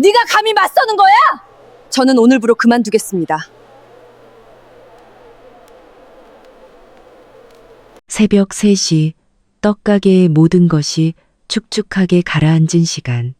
네가 감히 맞서는 거야? 저는 오늘부로 그만두겠습니다. 새벽 3시 떡가게의 모든 것이 축축하게 가라앉은 시간.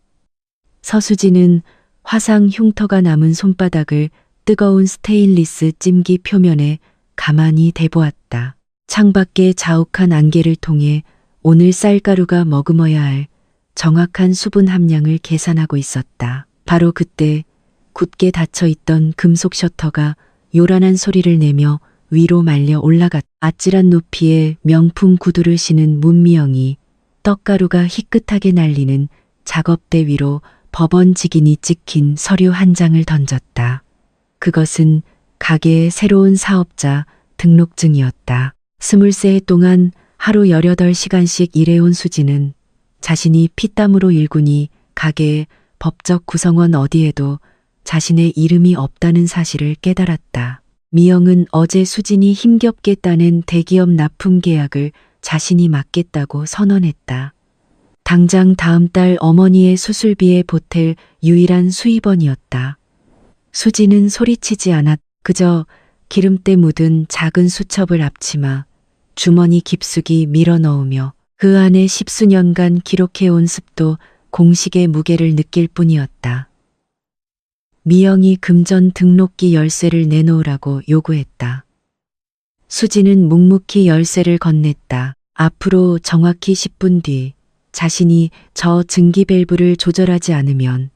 서수진은 화상 흉터가 남은 손바닥을 뜨거운 스테인리스 찜기 표면에 가만히 대보았다. 창밖의 자욱한 안개를 통해 오늘 쌀가루가 머금어야 할 정확한 수분 함량을 계산하고 있었다. 바로 그때 굳게 닫혀있던 금속 셔터가 요란한 소리를 내며 위로 말려 올라갔다. 아찔한 높이에 명품 구두를 신은 문미영이 떡가루가 희끗하게 날리는 작업대 위로 법원 직인이 찍힌 서류 한 장을 던졌다. 그것은 가게의 새로운 사업자 등록증이었다. 23해 동안 하루 18시간씩 일해온 수지는 자신이 피땀으로 일구니 가게의 법적 구성원 어디에도 자신의 이름이 없다는 사실을 깨달았다. 미영은 어제 수진이 힘겹게 따낸 대기업 납품 계약을 자신이 맡겠다고 선언했다. 당장 다음 달 어머니의 수술비에 보탤 유일한 수입원이었다. 수지는 소리치지 않았. 그저 기름때 묻은 작은 수첩을 앞치마 주머니 깊숙이 밀어넣으며 그 안에 10수년간 기록해온 습도 공식의 무게를 느낄 뿐이었다. 미영이 금전 등록기 열쇠를 내놓으라고 요구했다. 수지는 묵묵히 열쇠를 건넸다. 앞으로 정확히 10분 뒤 자신이 저 증기 밸브를 조절하지 않으면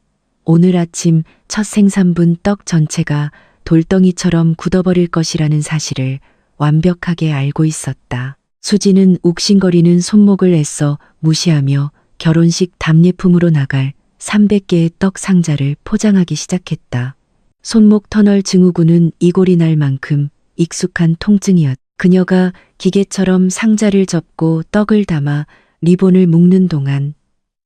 오늘 아침 첫 생산분 떡 전체가 돌덩이처럼 굳어버릴 것이라는 사실을 완벽하게 알고 있었다. 수지는 욱신거리는 손목을 애써 무시하며 결혼식 답례품으로 나갈 300개의 떡 상자를 포장하기 시작했다. 손목 터널 증후군은 이골이 날 만큼 익숙한 통증이었다. 그녀가 기계처럼 상자를 접고 떡을 담아 리본을 묶는 동안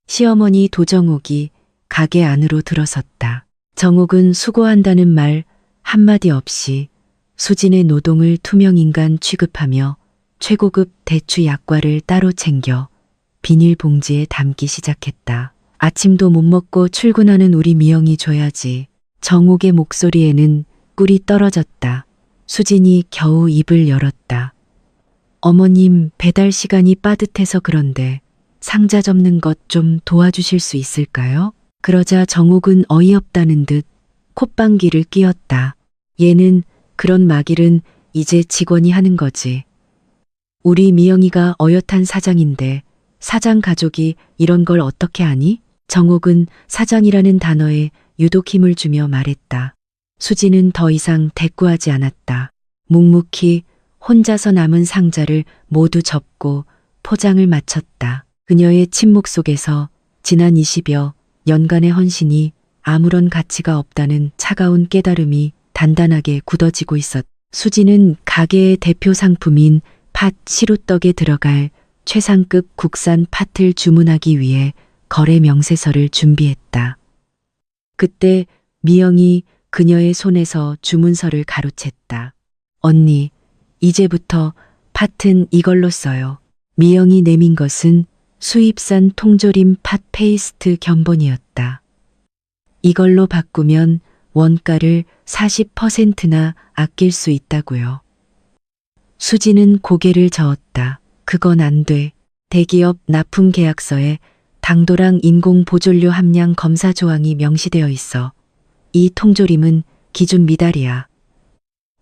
시어머니 도정옥이 가게 안으로 들어섰다. 정옥은 수고한다는 말 한마디 없이 수진의 노동을 투명인간 취급하며 최고급 대추 약과를 따로 챙겨 비닐봉지에 담기 시작했다. 아침도 못 먹고 출근하는 우리 미영이 줘야지. 정옥의 목소리에는 꿀이 떨어졌다. 수진이 겨우 입을 열었다. 어머님, 배달 시간이 빠듯해서 그런데 상자 접는 것 좀 도와주실 수 있을까요? 그러자 정옥은 어이없다는 듯 콧방귀를 뀌었다. 얘는 그런 막일은 이제 직원이 하는 거지. 우리 미영이가 어엿한 사장인데 사장 가족이 이런 걸 어떻게 아니? 정옥은 사장이라는 단어에 유독 힘을 주며 말했다. 수지는 더 이상 대꾸하지 않았다. 묵묵히 혼자서 남은 상자를 모두 접고 포장을 마쳤다. 그녀의 침묵 속에서 지난 20여 년간의 헌신이 아무런 가치가 없다는 차가운 깨달음이 단단하게 굳어지고 있었다. 수지는 가게의 대표 상품인 팥 시루떡에 들어갈 최상급 국산 팥을 주문하기 위해 거래 명세서를 준비했다. 그때 미영이 그녀의 손에서 주문서를 가로챘다. 언니, 이제부터 팥은 이걸로 써요. 미영이 내민 것은 수입산 통조림 팥 페이스트 견본이었다. 이걸로 바꾸면 원가를 40%나 아낄 수 있다고요. 수지는 고개를 저었다. 그건 안 돼. 대기업 납품 계약서에 당도랑 인공 보존료 함량 검사 조항이 명시되어 있어. 이 통조림은 기준 미달이야.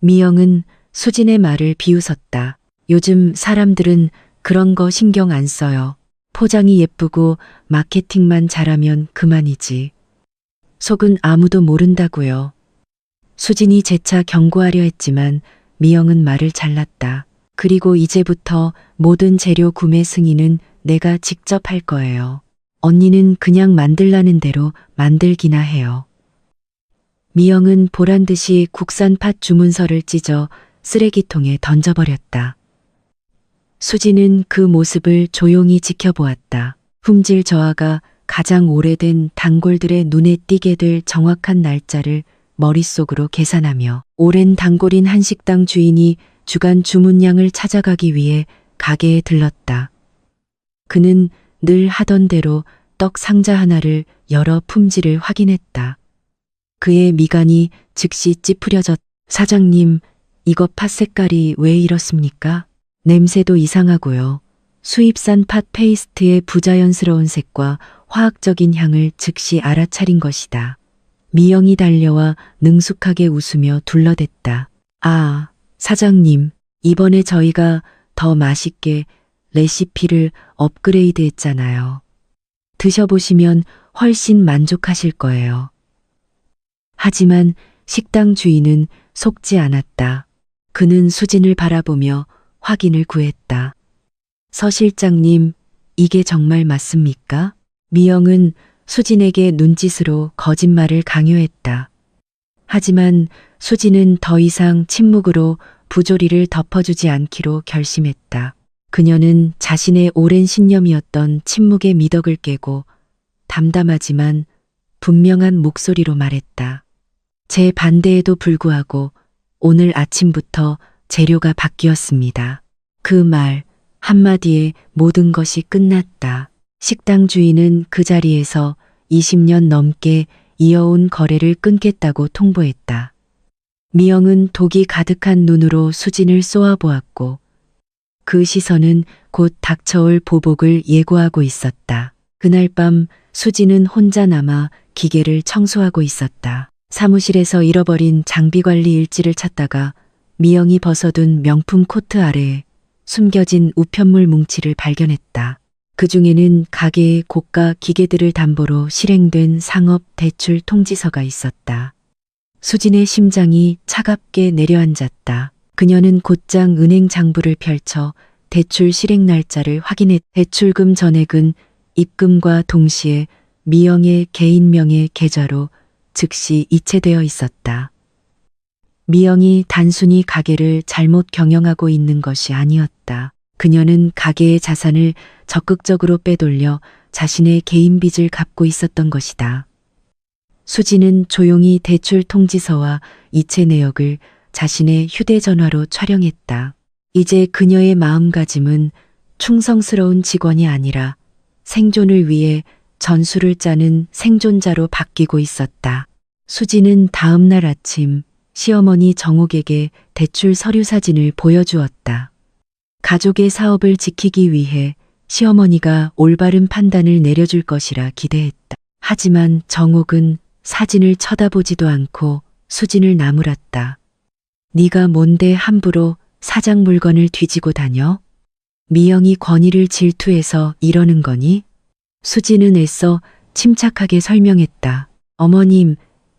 미영은 수진의 말을 비웃었다. 요즘 사람들은 그런 거 신경 안 써요. 포장이 예쁘고 마케팅만 잘하면 그만이지. 속은 아무도 모른다고요. 수진이 재차 경고하려 했지만 미영은 말을 잘랐다. 그리고 이제부터 모든 재료 구매 승인은 내가 직접 할 거예요. 언니는 그냥 만들라는 대로 만들기나 해요. 미영은 보란 듯이 국산 팥 주문서를 찢어 쓰레기통에 던져버렸다. 수지는 그 모습을 조용히 지켜보았다. 품질 저하가 가장 오래된 단골들의 눈에 띄게 될 정확한 날짜를 머릿속으로 계산하며 오랜 단골인 한식당 주인이 주간 주문량을 찾아가기 위해 가게에 들렀다. 그는 늘 하던 대로 떡 상자 하나를 열어 품질을 확인했다. 그의 미간이 즉시 찌푸려졌. 사장님, 이거 팥 색깔이 왜 이렇습니까? 냄새도 이상하고요. 수입산 팥 페이스트의 부자연스러운 색과 화학적인 향을 즉시 알아차린 것이다. 미영이 달려와 능숙하게 웃으며 둘러댔다. 아, 사장님, 이번에 저희가 더 맛있게 레시피를 업그레이드 했잖아요. 드셔보시면 훨씬 만족하실 거예요. 하지만 식당 주인은 속지 않았다. 그는 수진을 바라보며 확인을 구했다. 서 실장님, 이게 정말 맞습니까? 미영은 수진에게 눈짓으로 거짓말을 강요했다. 하지만 수진은 더 이상 침묵으로 부조리를 덮어주지 않기로 결심했다. 그녀는 자신의 오랜 신념이었던 침묵의 미덕을 깨고 담담하지만 분명한 목소리로 말했다. 제 반대에도 불구하고 오늘 아침부터 재료가 바뀌었습니다. 그 말 한마디에 모든 것이 끝났다. 식당 주인은 그 자리에서 20년 넘게 이어온 거래를 끊겠다고 통보했다. 미영은 독이 가득한 눈으로 수진을 쏘아보았고 그 시선은 곧 닥쳐올 보복을 예고하고 있었다. 그날 밤 수진은 혼자 남아 기계를 청소하고 있었다. 사무실에서 잃어버린 장비관리 일지를 찾다가 미영이 벗어둔 명품 코트 아래에 숨겨진 우편물 뭉치를 발견했다. 그 중에는 가게의 고가 기계들을 담보로 실행된 상업 대출 통지서가 있었다. 수진의 심장이 차갑게 내려앉았다. 그녀는 곧장 은행 장부를 펼쳐 대출 실행 날짜를 확인했. 대출금 전액은 입금과 동시에 미영의 개인명의 계좌로 즉시 이체되어 있었다. 미영이 단순히 가게를 잘못 경영하고 있는 것이 아니었다. 그녀는 가게의 자산을 적극적으로 빼돌려 자신의 개인 빚을 갚고 있었던 것이다. 수지는 조용히 대출 통지서와 이체 내역을 자신의 휴대전화로 촬영했다. 이제 그녀의 마음가짐은 충성스러운 직원이 아니라 생존을 위해 전술을 짜는 생존자로 바뀌고 있었다. 수지는 다음 날 아침 시어머니 정옥에게 대출 서류 사진을 보여주었다. 가족의 사업을 지키기 위해 시어머니가 올바른 판단을 내려줄 것이라 기대했다. 하지만 정옥은 사진을 쳐다보지도 않고 수진을 나무랐다. 네가 뭔데 함부로 사장 물건을 뒤지고 다녀? 미영이 권위를 질투해서 이러는 거니? 수진은 애써 침착하게 설명했다. 어머님,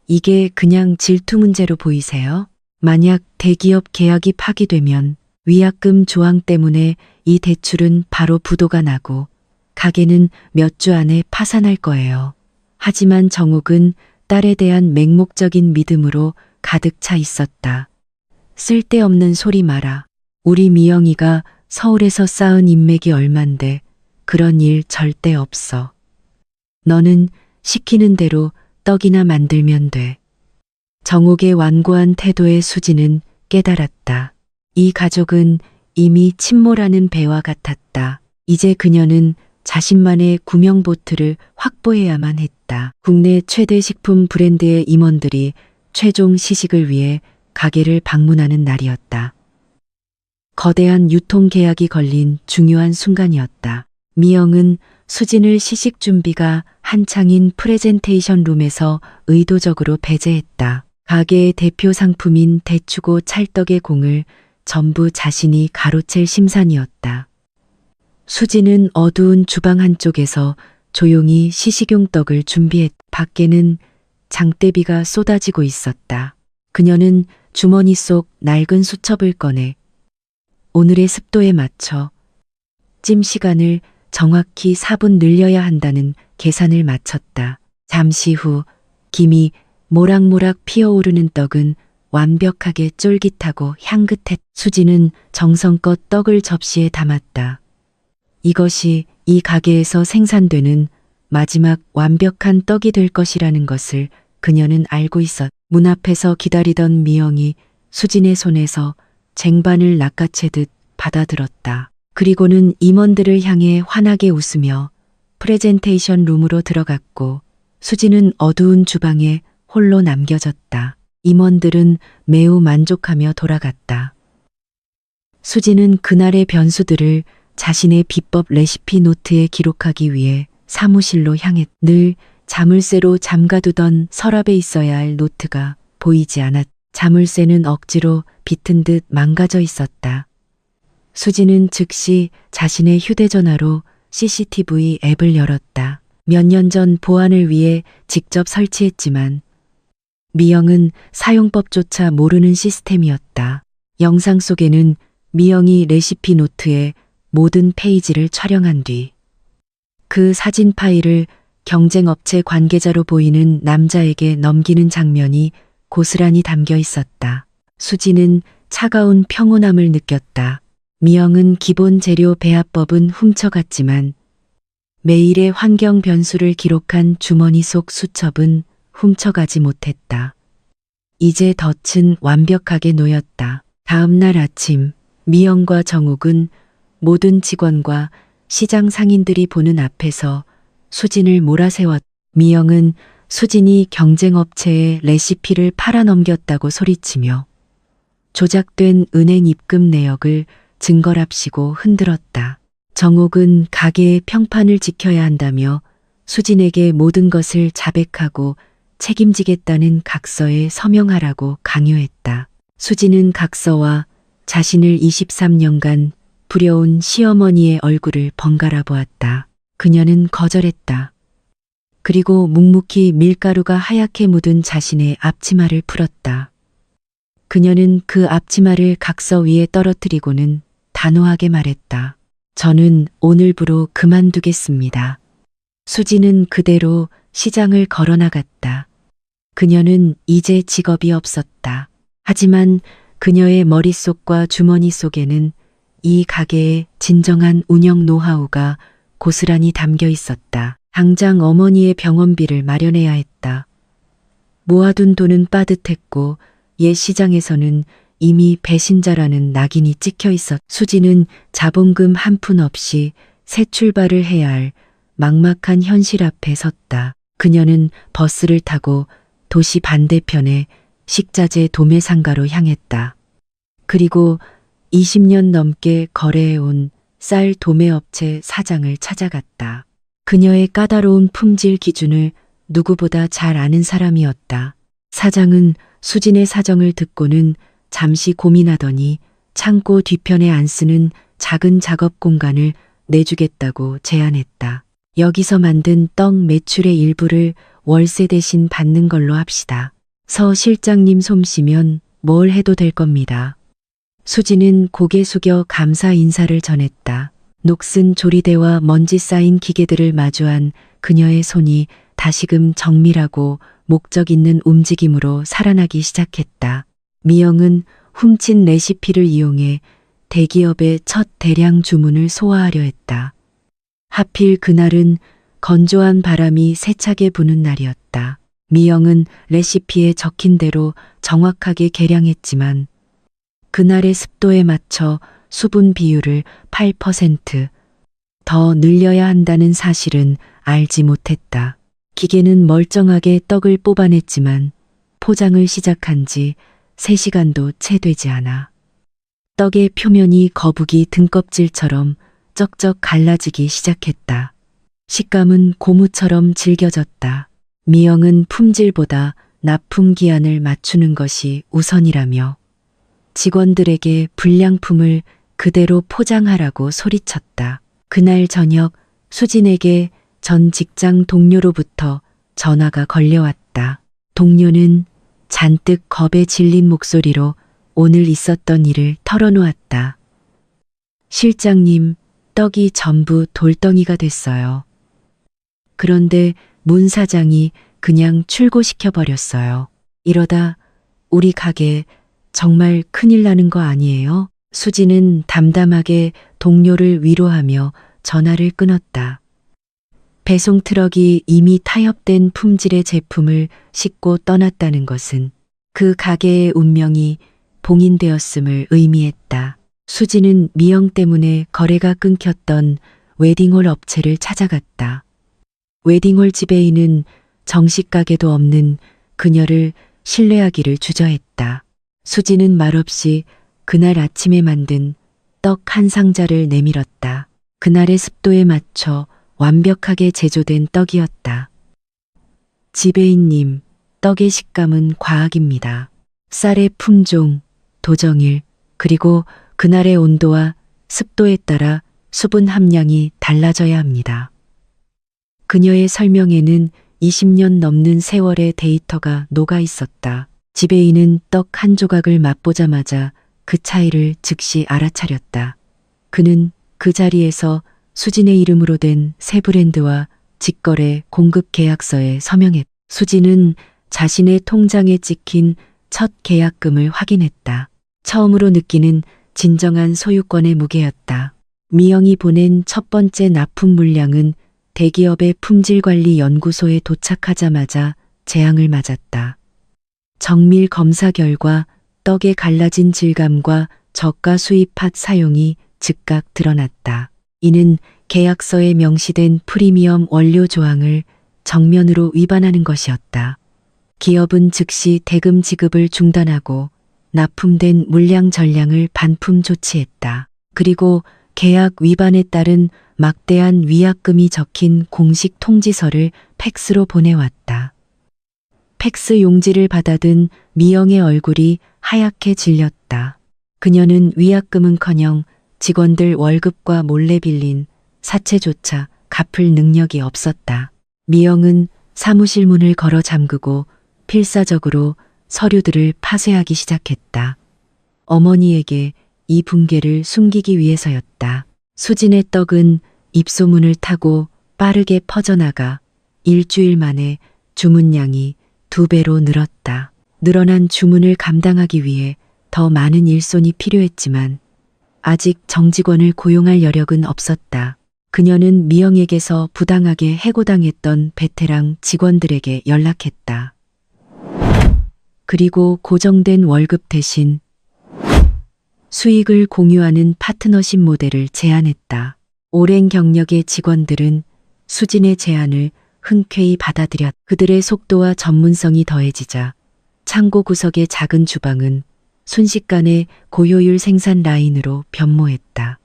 이게 그냥 질투 문제로 보이세요? 만약 대기업 계약이 파기되면 위약금 조항 때문에 이 대출은 바로 부도가 나고 가게는 몇 주 안에 파산할 거예요. 하지만 정옥은 딸에 대한 맹목적인 믿음으로 가득 차 있었다. 쓸데없는 소리 마라. 우리 미영이가 서울에서 쌓은 인맥이 얼만데 그런 일 절대 없어. 너는 시키는 대로 떡이나 만들면 돼. 정옥의 완고한 태도에 수지는 깨달았다. 이 가족은 이미 침몰하는 배와 같았다. 이제 그녀는 자신만의 구명보트를 확보해야만 했다. 국내 최대 식품 브랜드의 임원들이 최종 시식을 위해 가게를 방문하는 날이었다. 거대한 유통계약이 걸린 중요한 순간이었다. 미영은 수진을 시식 준비가 한창인 프레젠테이션 룸에서 의도적으로 배제했다. 가게의 대표 상품인 대추고 찰떡의 공을 전부 자신이 가로챌 심산이었다. 수진은 어두운 주방 한쪽에서 조용히 시식용 떡을 준비했. 밖에는 장대비가 쏟아지고 있었다. 그녀는 주머니 속 낡은 수첩을 꺼내 오늘의 습도에 맞춰 찜 시간을 정확히 4분 늘려야 한다는 계산을 마쳤다. 잠시 후 김이 모락모락 피어오르는 떡은 완벽하게 쫄깃하고 향긋했. 수지는 정성껏 떡을 접시에 담았다. 이것이 이 가게에서 생산되는 마지막 완벽한 떡이 될 것이라는 것을 그녀는 알고 있었. 문 앞에서 기다리던 미영이 수진의 손에서 쟁반을 낚아채듯 받아들었다. 그리고는 임원들을 향해 환하게 웃으며 프레젠테이션 룸으로 들어갔고 수지는 어두운 주방에 홀로 남겨졌다. 임원들은 매우 만족하며 돌아갔다. 수지는 그날의 변수들을 자신의 비법 레시피 노트에 기록하기 위해 사무실로 향했. 늘 자물쇠로 잠가두던 서랍에 있어야 할 노트가 보이지 않았. 자물쇠는 억지로 비튼 듯 망가져 있었다. 수지는 즉시 자신의 휴대전화로 CCTV 앱을 열었다. 몇 년 전 보안을 위해 직접 설치했지만 미영은 사용법조차 모르는 시스템이었다. 영상 속에는 미영이 레시피 노트에 모든 페이지를 촬영한 뒤 그 사진 파일을 경쟁업체 관계자로 보이는 남자에게 넘기는 장면이 고스란히 담겨 있었다. 수지는 차가운 평온함을 느꼈다. 미영은 기본 재료 배합법은 훔쳐갔지만 매일의 환경 변수를 기록한 주머니 속 수첩은 훔쳐가지 못했다. 이제 덫은 완벽하게 놓였다. 다음 날 아침 미영과 정욱은 모든 직원과 시장 상인들이 보는 앞에서 수진을 몰아세웠. 미영은 수진이 경쟁업체에 레시피를 팔아넘겼다고 소리치며 조작된 은행 입금 내역을 증거랍시고 흔들었다. 정욱은 가게의 평판을 지켜야 한다며 수진에게 모든 것을 자백하고 책임지겠다는 각서에 서명하라고 강요했다. 수진은 각서와 자신을 23년간 부려온 시어머니의 얼굴을 번갈아 보았다. 그녀는 거절했다. 그리고 묵묵히 밀가루가 하얗게 묻은 자신의 앞치마를 풀었다. 그녀는 그 앞치마를 각서 위에 떨어뜨리고는 단호하게 말했다. 저는 오늘부로 그만두겠습니다. 수지는 그대로 시장을 걸어나갔다. 그녀는 이제 직업이 없었다. 하지만 그녀의 머릿속과 주머니 속에는 이 가게의 진정한 운영 노하우가 고스란히 담겨 있었다. 당장 어머니의 병원비를 마련해야 했다. 모아둔 돈은 빠듯했고 옛 시장에서는 이미 배신자라는 낙인이 찍혀 있었. 수지는 자본금 한 푼 없이 새 출발을 해야 할 막막한 현실 앞에 섰다. 그녀는 버스를 타고 도시 반대편의 식자재 도매상가로 향했다. 그리고 20년 넘게 거래해온 쌀 도매업체 사장을 찾아갔다. 그녀의 까다로운 품질 기준을 누구보다 잘 아는 사람이었다. 사장은 수진의 사정을 듣고는 잠시 고민하더니 창고 뒤편에 안 쓰는 작은 작업 공간을 내주겠다고 제안했다. 여기서 만든 떡 매출의 일부를 월세 대신 받는 걸로 합시다. 서 실장님 솜씨면 뭘 해도 될 겁니다. 수지는 고개 숙여 감사 인사를 전했다. 녹슨 조리대와 먼지 쌓인 기계들을 마주한 그녀의 손이 다시금 정밀하고 목적 있는 움직임으로 살아나기 시작했다. 미영은 훔친 레시피를 이용해 대기업의 첫 대량 주문을 소화하려 했다. 하필 그날은 건조한 바람이 세차게 부는 날이었다. 미영은 레시피에 적힌 대로 정확하게 계량했지만 그날의 습도에 맞춰 수분 비율을 8% 더 늘려야 한다는 사실은 알지 못했다. 기계는 멀쩡하게 떡을 뽑아냈지만 포장을 시작한 지 3시간도 채 되지 않아 떡의 표면이 거북이 등껍질처럼 쩍쩍 갈라지기 시작했다. 식감은 고무처럼 질겨졌다. 미영은 품질보다 납품 기한을 맞추는 것이 우선이라며 직원들에게 불량품을 그대로 포장하라고 소리쳤다. 그날 저녁 수진에게 전 직장 동료로부터 전화가 걸려왔다. 동료는 잔뜩 겁에 질린 목소리로 오늘 있었던 일을 털어놓았다. 실장님, 떡이 전부 돌덩이가 됐어요. 그런데 문 사장이 그냥 출고시켜버렸어요. 이러다 우리 가게 정말 큰일 나는 거 아니에요? 수지는 담담하게 동료를 위로하며 전화를 끊었다. 배송 트럭이 이미 타협된 품질의 제품을 싣고 떠났다는 것은 그 가게의 운명이 봉인되었음을 의미했다. 수지는 미영 때문에 거래가 끊겼던 웨딩홀 업체를 찾아갔다. 웨딩홀 지배인은 정식 가게도 없는 그녀를 신뢰하기를 주저했다. 수지는 말없이 그날 아침에 만든 떡 한 상자를 내밀었다. 그날의 습도에 맞춰 완벽하게 제조된 떡이었다. 지배인님, 떡의 식감은 과학입니다. 쌀의 품종, 도정일, 그리고 그날의 온도와 습도에 따라 수분 함량이 달라져야 합니다. 그녀의 설명에는 20년 넘는 세월의 데이터가 녹아 있었다. 지배인은 떡 한 조각을 맛보자마자 그 차이를 즉시 알아차렸다. 그는 그 자리에서 수진의 이름으로 된 새 브랜드와 직거래 공급 계약서에 서명했다. 수진은 자신의 통장에 찍힌 첫 계약금을 확인했다. 처음으로 느끼는 진정한 소유권의 무게였다. 미영이 보낸 첫 번째 납품 물량은 대기업의 품질관리연구소에 도착하자마자 재앙을 맞았다. 정밀 검사 결과 떡의 갈라진 질감과 저가 수입 팥 사용이 즉각 드러났다. 이는 계약서에 명시된 프리미엄 원료 조항을 정면으로 위반하는 것이었다. 기업은 즉시 대금 지급을 중단하고 납품된 물량 전량을 반품 조치했다. 그리고 계약 위반에 따른 막대한 위약금이 적힌 공식 통지서를 팩스로 보내왔다. 팩스 용지를 받아든 미영의 얼굴이 하얗게 질렸다. 그녀는 위약금은커녕 직원들 월급과 몰래 빌린 사채조차 갚을 능력이 없었다. 미영은 사무실 문을 걸어 잠그고 필사적으로 서류들을 파쇄하기 시작했다. 어머니에게 이 붕괴를 숨기기 위해서였다. 수진의 떡은 입소문을 타고 빠르게 퍼져나가 일주일 만에 주문량이 2배로 늘었다. 늘어난 주문을 감당하기 위해 더 많은 일손이 필요했지만 아직 정직원을 고용할 여력은 없었다. 그녀는 미영에게서 부당하게 해고당했던 베테랑 직원들에게 연락했다. 그리고 고정된 월급 대신 수익을 공유하는 파트너십 모델을 제안했다. 오랜 경력의 직원들은 수진의 제안을 흔쾌히 받아들였다. 그들의 속도와 전문성이 더해지자 창고 구석의 작은 주방은 순식간에 고효율 생산 라인으로 변모했다.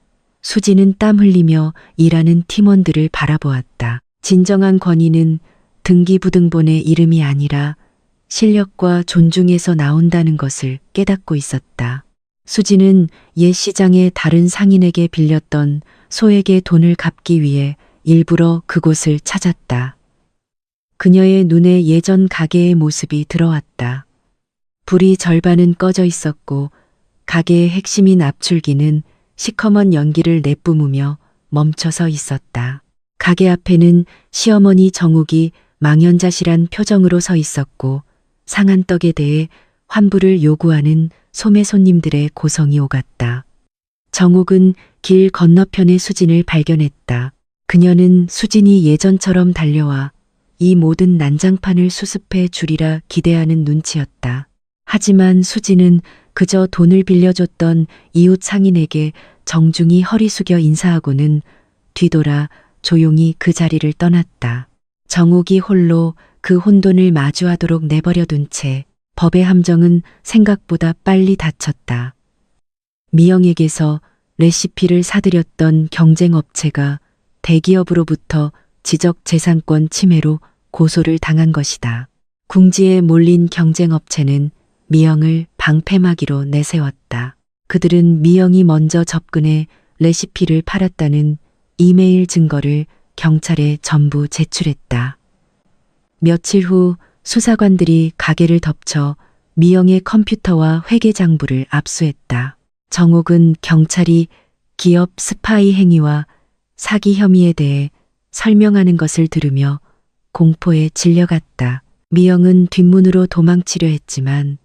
수진은 땀 흘리며 일하는 팀원들을 바라보았다. 진정한 권위는 등기부등본의 이름이 아니라 실력과 존중에서 나온다는 것을 깨닫고 있었다. 수진은 옛 시장의 다른 상인에게 빌렸던 소액의 돈을 갚기 위해 일부러 그곳을 찾았다. 그녀의 눈에 예전 가게의 모습이 들어왔다. 불이 절반은 꺼져 있었고 가게의 핵심인 앞줄기는 시커먼 연기를 내뿜으며 멈춰서 있었다. 가게 앞에는 시어머니 정욱이 망연자실한 표정으로 서 있었고 상한 떡에 대해 환불을 요구하는 소매 손님들의 고성이 오갔다. 정욱은 길 건너편의 수진을 발견했다. 그녀는 수진이 예전처럼 달려와 이 모든 난장판을 수습해 주리라 기대하는 눈치였다. 하지만 수진은 그저 돈을 빌려줬던 이웃 상인에게 정중히 허리 숙여 인사하고는 뒤돌아 조용히 그 자리를 떠났다. 정욱이 홀로 그 혼돈을 마주하도록 내버려둔 채 법의 함정은 생각보다 빨리 닫혔다. 미영에게서 레시피를 사들였던 경쟁업체가 대기업으로부터 지적재산권 침해로 고소를 당한 것이다. 궁지에 몰린 경쟁업체는 미영을 방패막이로 내세웠다. 그들은 미영이 먼저 접근해 레시피를 팔았다는 이메일 증거를 경찰에 전부 제출했다. 며칠 후 수사관들이 가게를 덮쳐 미영의 컴퓨터와 회계 장부를 압수했다. 정욱은 경찰이 기업 스파이 행위와 사기 혐의에 대해 설명하는 것을 들으며 공포에 질려갔다. 미영은 뒷문으로 도망치려 했지만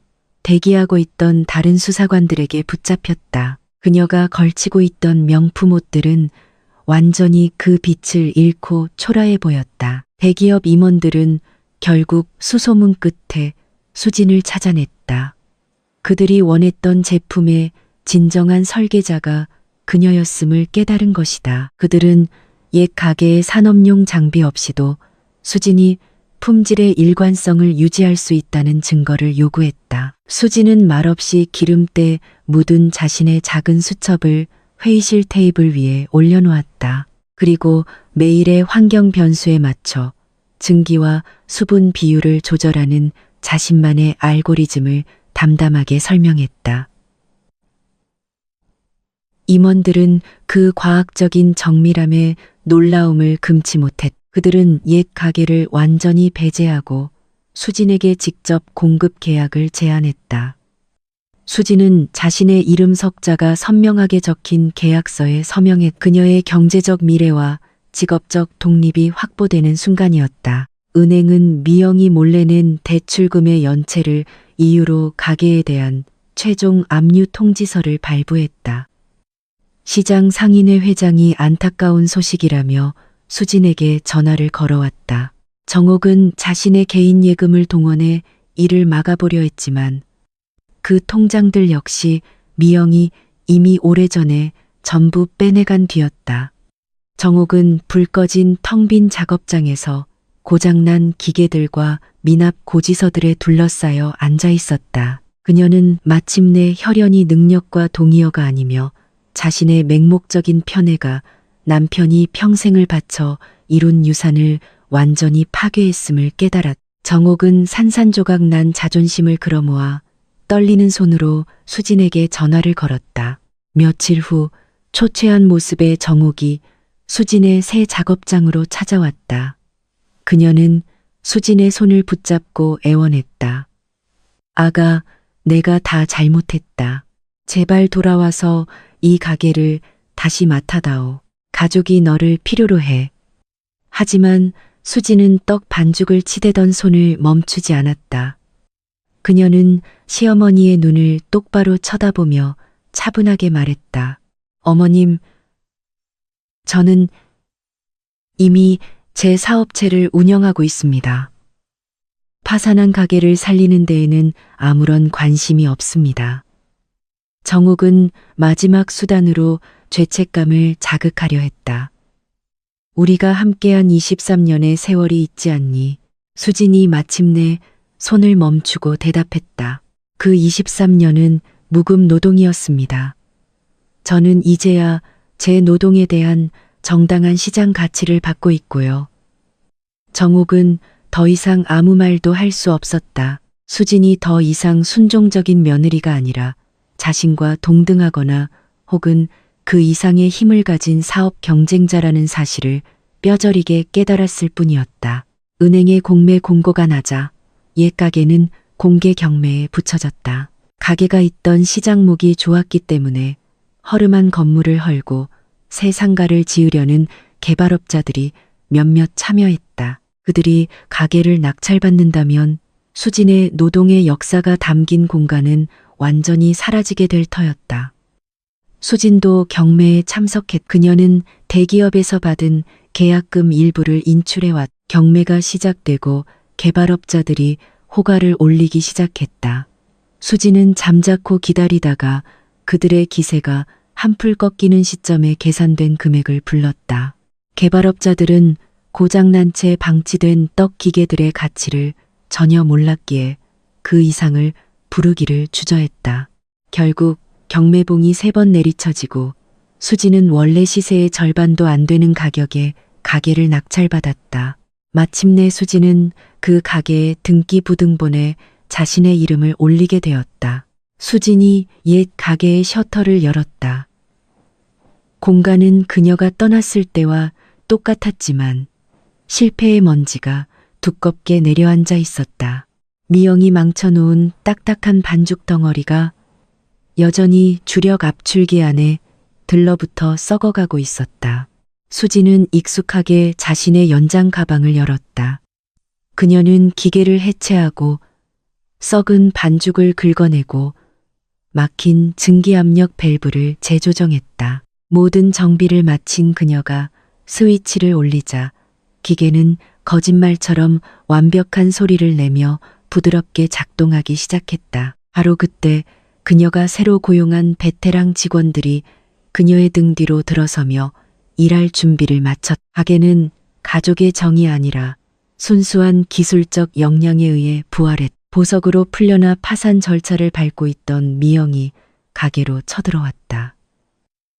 대기하고 있던 다른 수사관들에게 붙잡혔다. 그녀가 걸치고 있던 명품 옷들은 완전히 그 빛을 잃고 초라해 보였다. 대기업 임원들은 결국 수소문 끝에 수진을 찾아냈다. 그들이 원했던 제품의 진정한 설계자가 그녀였음을 깨달은 것이다. 그들은 옛 가게의 산업용 장비 없이도 수진이 품질의 일관성을 유지할 수 있다는 증거를 요구했다. 수진은 말없이 기름때 묻은 자신의 작은 수첩을 회의실 테이블 위에 올려놓았다. 그리고 매일의 환경 변수에 맞춰 증기와 수분 비율을 조절하는 자신만의 알고리즘을 담담하게 설명했다. 임원들은 그 과학적인 정밀함에 놀라움을 금치 못했다. 그들은 옛 가게를 완전히 배제하고 수진에게 직접 공급 계약을 제안했다. 수진은 자신의 이름 석자가 선명하게 적힌 계약서에 서명해 그녀의 경제적 미래와 직업적 독립이 확보되는 순간이었다. 은행은 미영이 몰래 낸 대출금의 연체를 이유로 가게에 대한 최종 압류 통지서를 발부했다. 시장 상인회 회장이 안타까운 소식이라며 수진에게 전화를 걸어왔다. 정옥은 자신의 개인 예금을 동원해 이를 막아보려 했지만 그 통장들 역시 미영이 이미 오래전에 전부 빼내간 뒤였다. 정옥은 불 꺼진 텅 빈 작업장에서 고장난 기계들과 미납 고지서들에 둘러싸여 앉아 있었다. 그녀는 마침내 혈연이 능력과 동의어가 아니며 자신의 맹목적인 편애가 남편이 평생을 바쳐 이룬 유산을 완전히 파괴했음을 깨달았다. 정옥은 산산조각 난 자존심을 끌어모아 떨리는 손으로 수진에게 전화를 걸었다. 며칠 후 초췌한 모습의 정옥이 수진의 새 작업장으로 찾아왔다. 그녀는 수진의 손을 붙잡고 애원했다. 아가, 내가 다 잘못했다. 제발 돌아와서 이 가게를 다시 맡아다오. 가족이 너를 필요로 해. 하지만 수진은 떡 반죽을 치대던 손을 멈추지 않았다. 그녀는 시어머니의 눈을 똑바로 쳐다보며 차분하게 말했다. 어머님, 저는 이미 제 사업체를 운영하고 있습니다. 파산한 가게를 살리는 데에는 아무런 관심이 없습니다. 정옥은 마지막 수단으로 죄책감을 자극하려 했다. 우리가 함께한 23년의 세월이 있지 않니? 수진이 마침내 손을 멈추고 대답했다. 그 23년은 무급 노동이었습니다. 저는 이제야 제 노동에 대한 정당한 시장 가치를 받고 있고요. 정옥은 더 이상 아무 말도 할 수 없었다. 수진이 더 이상 순종적인 며느리가 아니라 자신과 동등하거나 혹은 그 이상의 힘을 가진 사업 경쟁자라는 사실을 뼈저리게 깨달았을 뿐이었다. 은행의 공매 공고가 나자 옛 가게는 공개 경매에 붙여졌다. 가게가 있던 시장목이 좋았기 때문에 허름한 건물을 헐고 새 상가를 지으려는 개발업자들이 몇몇 참여했다. 그들이 가게를 낙찰받는다면 수진의 노동의 역사가 담긴 공간은 완전히 사라지게 될 터였다. 수진도 경매에 참석했. 그녀는 대기업에서 받은 계약금 일부를 인출해왔. 경매가 시작되고 개발업자들이 호가를 올리기 시작했다. 수진은 잠자코 기다리다가 그들의 기세가 한풀 꺾이는 시점에 계산된 금액을 불렀다. 개발업자들은 고장난 채 방치된 떡 기계들의 가치를 전혀 몰랐기에 그 이상을 부르기를 주저했다. 결국 경매봉이 3번 내리쳐지고 수진은 원래 시세의 절반도 안 되는 가격에 가게를 낙찰받았다. 마침내 수진은 그 가게의 등기부등본에 자신의 이름을 올리게 되었다. 수진이 옛 가게의 셔터를 열었다. 공간은 그녀가 떠났을 때와 똑같았지만 실패의 먼지가 두껍게 내려앉아 있었다. 미영이 망쳐놓은 딱딱한 반죽 덩어리가 여전히 주력 압출기 안에 들러붙어 썩어가고 있었다. 수진은 익숙하게 자신의 연장 가방을 열었다. 그녀는 기계를 해체하고 썩은 반죽을 긁어내고 막힌 증기압력 밸브를 재조정했다. 모든 정비를 마친 그녀가 스위치를 올리자 기계는 거짓말처럼 완벽한 소리를 내며 부드럽게 작동하기 시작했다. 바로 그때 그녀가 새로 고용한 베테랑 직원들이 그녀의 등 뒤로 들어서며 일할 준비를 마쳤다. 가게는 가족의 정이 아니라 순수한 기술적 역량에 의해 부활했. 보석으로 풀려나 파산 절차를 밟고 있던 미영이 가게로 쳐들어왔다.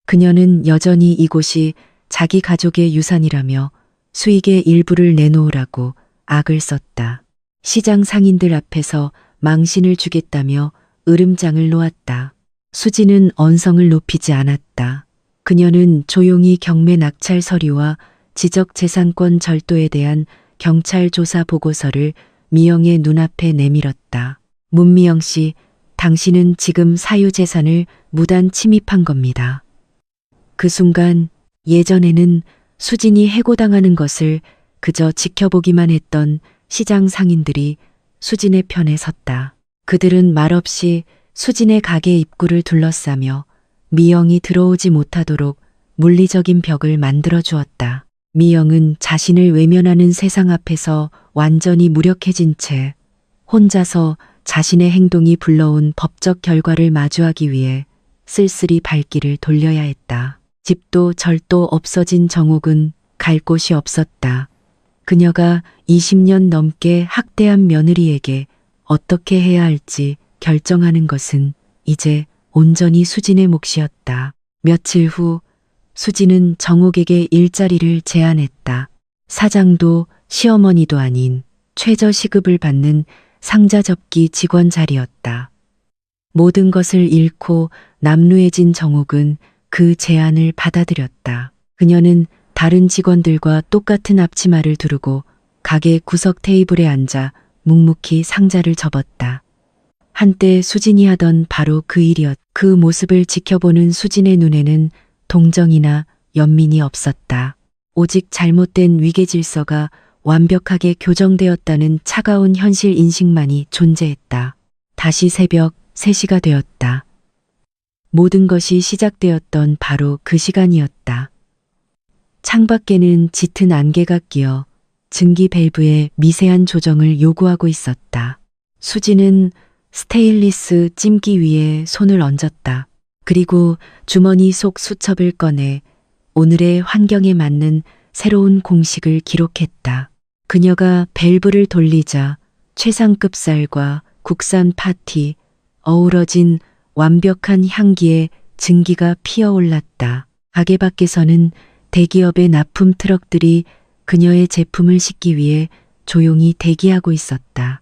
그녀는 여전히 이곳이 자기 가족의 유산이라며 수익의 일부를 내놓으라고 악을 썼다. 시장 상인들 앞에서 망신을 주겠다며 으름장을 놓았다. 수지는 언성을 높이지 않았다. 그녀는 조용히 경매 낙찰 서류와 지적재산권 절도에 대한 경찰 조사 보고서를 미영의 눈앞에 내밀었다. 문미영 씨, 당신은 지금 사유재산을 무단 침입한 겁니다. 그 순간 예전에는 수진이 해고당하는 것을 그저 지켜보기만 했던 시장 상인들이 수진의 편에 섰다. 그들은 말없이 수진의 가게 입구를 둘러싸며 미영이 들어오지 못하도록 물리적인 벽을 만들어 주었다. 미영은 자신을 외면하는 세상 앞에서 완전히 무력해진 채 혼자서 자신의 행동이 불러온 법적 결과를 마주하기 위해 쓸쓸히 발길을 돌려야 했다. 집도 절도 없어진 정옥은 갈 곳이 없었다. 그녀가 20년 넘게 학대한 며느리에게 어떻게 해야 할지 결정하는 것은 이제 온전히 수진의 몫이었다. 며칠 후 수진은 정옥에게 일자리를 제안했다. 사장도 시어머니도 아닌 최저 시급을 받는 상자 접기 직원 자리였다. 모든 것을 잃고 남루해진 정옥은 그 제안을 받아들였다. 그녀는 다른 직원들과 똑같은 앞치마를 두르고 가게 구석 테이블에 앉아 묵묵히 상자를 접었다. 한때 수진이 하던 바로 그 일이었다. 그 모습을 지켜보는 수진의 눈에는 동정이나 연민이 없었다. 오직 잘못된 위계질서가 완벽하게 교정되었다는 차가운 현실 인식만이 존재했다. 다시 새벽 3시가 되었다. 모든 것이 시작되었던 바로 그 시간이었다. 창밖에는 짙은 안개가 끼어 증기 밸브의 미세한 조정을 요구하고 있었다. 수지는 스테인리스 찜기 위에 손을 얹었다. 그리고 주머니 속 수첩을 꺼내 오늘의 환경에 맞는 새로운 공식을 기록했다. 그녀가 밸브를 돌리자 최상급 쌀과 국산 파티, 어우러진 완벽한 향기에 증기가 피어올랐다. 가게 밖에서는 대기업의 납품 트럭들이 그녀의 제품을 싣기 위해 조용히 대기하고 있었다.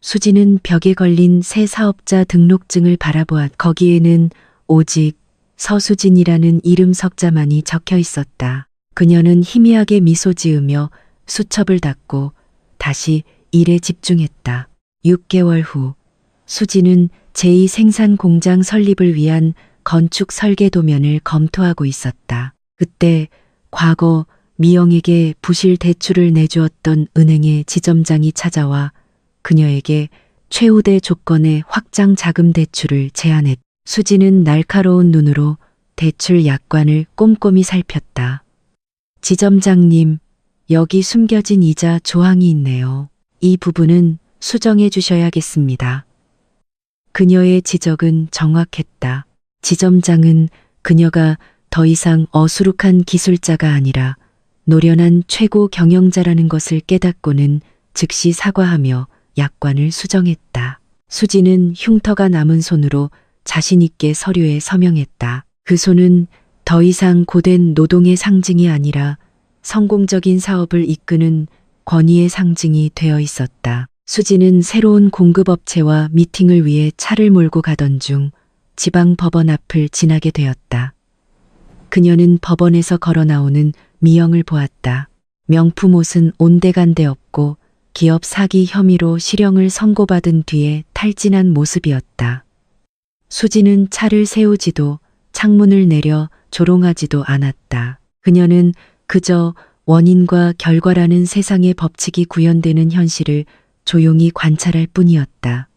수지는 벽에 걸린 새 사업자 등록증을 바라보았. 거기에는 오직 서수진이라는 이름 석자만이 적혀 있었다. 그녀는 희미하게 미소 지으며 수첩을 닫고 다시 일에 집중했다. 6개월 후 수지는 제2생산 공장 설립을 위한 건축 설계 도면을 검토하고 있었다. 그때 과거 미영에게 부실 대출을 내주었던 은행의 지점장이 찾아와 그녀에게 최우대 조건의 확장 자금 대출을 제안했다. 수지는 날카로운 눈으로 대출 약관을 꼼꼼히 살폈다. 지점장님, 여기 숨겨진 이자 조항이 있네요. 이 부분은 수정해 주셔야겠습니다. 그녀의 지적은 정확했다. 지점장은 그녀가 더 이상 어수룩한 기술자가 아니라 노련한 최고 경영자라는 것을 깨닫고는 즉시 사과하며 약관을 수정했다. 수지는 흉터가 남은 손으로 자신 있게 서류에 서명했다. 그 손은 더 이상 고된 노동의 상징이 아니라 성공적인 사업을 이끄는 권위의 상징이 되어 있었다. 수지는 새로운 공급업체와 미팅을 위해 차를 몰고 가던 중 지방법원 앞을 지나게 되었다. 그녀는 법원에서 걸어 나오는 미영을 보았다. 명품 옷은 온데간데 없고 기업 사기 혐의로 실형을 선고받은 뒤에 탈진한 모습이었다. 수지는 차를 세우지도 창문을 내려 조롱하지도 않았다. 그녀는 그저 원인과 결과라는 세상의 법칙이 구현되는 현실을 조용히 관찰할 뿐이었다.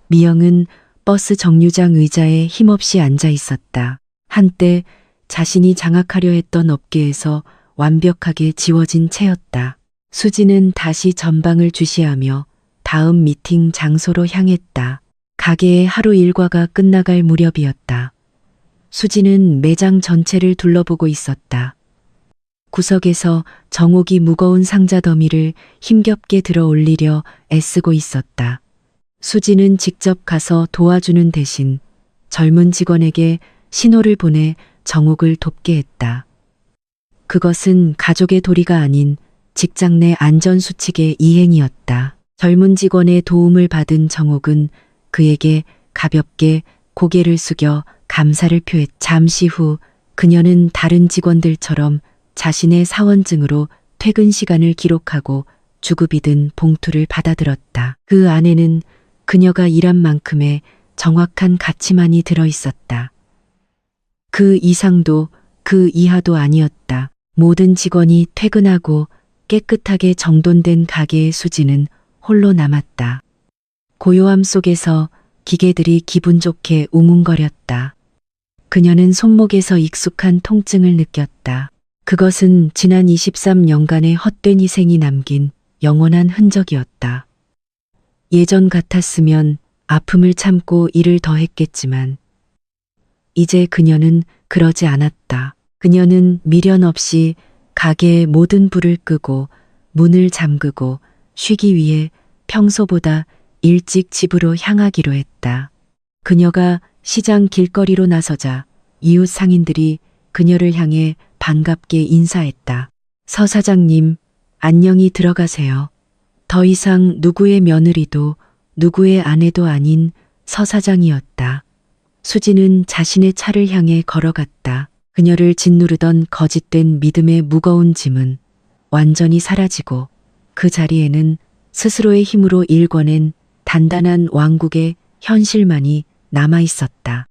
미영은 버스 정류장 의자에 힘없이 앉아 있었다. 한때 자신이 장악하려 했던 업계에서 완벽하게 지워진 채였다. 수지는 다시 전방을 주시하며 다음 미팅 장소로 향했다. 가게의 하루 일과가 끝나갈 무렵이었다. 수지는 매장 전체를 둘러보고 있었다. 구석에서 정옥이 무거운 상자 더미를 힘겹게 들어 올리려 애쓰고 있었다. 수지는 직접 가서 도와주는 대신 젊은 직원에게 신호를 보내 정옥을 돕게 했다. 그것은 가족의 도리가 아닌 직장 내 안전수칙의 이행이었다. 젊은 직원의 도움을 받은 정옥은 그에게 가볍게 고개를 숙여 감사를 표했. 잠시 후 그녀는 다른 직원들처럼 자신의 사원증으로 퇴근 시간을 기록하고 주급이 든 봉투를 받아들었다. 그 안에는 그녀가 일한 만큼의 정확한 가치만이 들어 있었다. 그 이상도 그 이하도 아니었다. 모든 직원이 퇴근하고 깨끗하게 정돈된 가게의 수지는 홀로 남았다. 고요함 속에서 기계들이 기분 좋게 우문거렸다. 그녀는 손목에서 익숙한 통증을 느꼈다. 그것은 지난 23년간의 헛된 희생이 남긴 영원한 흔적이었다. 예전 같았으면 아픔을 참고 일을 더 했겠지만 이제 그녀는 그러지 않았다. 그녀는 미련 없이 가게의 모든 불을 끄고 문을 잠그고 쉬기 위해 평소보다 일찍 집으로 향하기로 했다. 그녀가 시장 길거리로 나서자 이웃 상인들이 그녀를 향해 반갑게 인사했다. 서 사장님, 안녕히 들어가세요. 더 이상 누구의 며느리도 누구의 아내도 아닌 서 사장이었다. 수지는 자신의 차를 향해 걸어갔다. 그녀를 짓누르던 거짓된 믿음의 무거운 짐은 완전히 사라지고 그 자리에는 스스로의 힘으로 일궈낸 단단한 왕국의 현실만이 남아 있었다.